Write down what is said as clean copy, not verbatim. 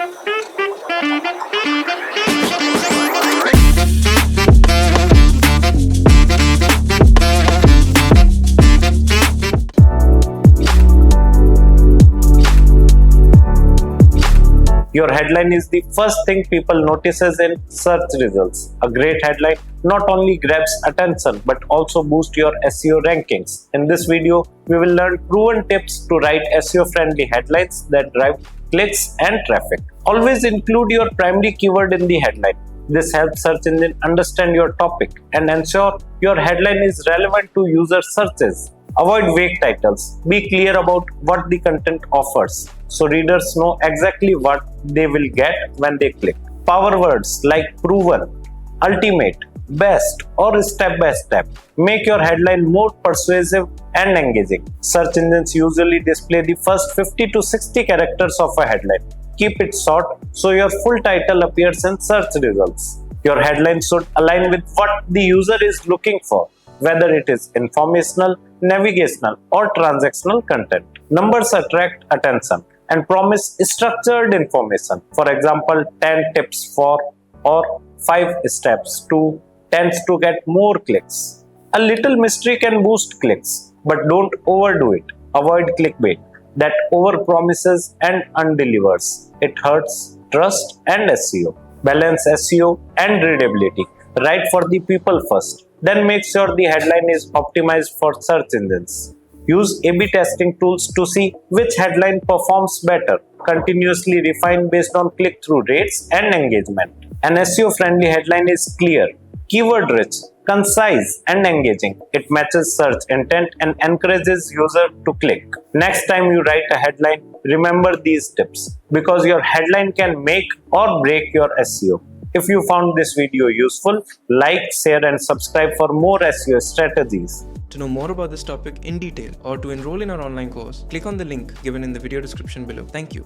Your headline is the first thing people notices in search results. A great headline not only grabs attention but also boosts your SEO rankings. In this video, we will learn proven tips to write SEO-friendly headlines that drive clicks and traffic. Always include your primary keyword in the headline. This helps search engine understand your topic and ensure your headline is relevant to user searches. Avoid vague titles. Be clear about what the content offers, so readers know exactly what they will get when they click. Power words like proven, ultimate, best, or step by step make your headline more persuasive and engaging. Search engines usually display the first 50 to 60 characters of a headline. Keep it short so your full title appears in search results. Your headline should align with what the user is looking for, whether it is informational, navigational, or transactional content. Numbers attract attention and promise structured information. For example, 10 tips for or 5 steps to tends to get more clicks. A little mystery can boost clicks, but don't overdo it. Avoid clickbait that overpromises and undelivers. It hurts trust and SEO. Balance SEO and readability. Write for the people first. Then make sure the headline is optimized for search engines. Use A/B testing tools to see which headline performs better. Continuously refine based on click-through rates and engagement. An SEO-friendly headline is clear, keyword-rich, concise, and engaging. It matches search intent and encourages user to click. Next time you write a headline, remember these tips because your headline can make or break your SEO. If you found this video useful, like, share, and subscribe for more SEO strategies. To know more about this topic in detail or to enroll in our online course, click on the link given in the video description below. Thank you.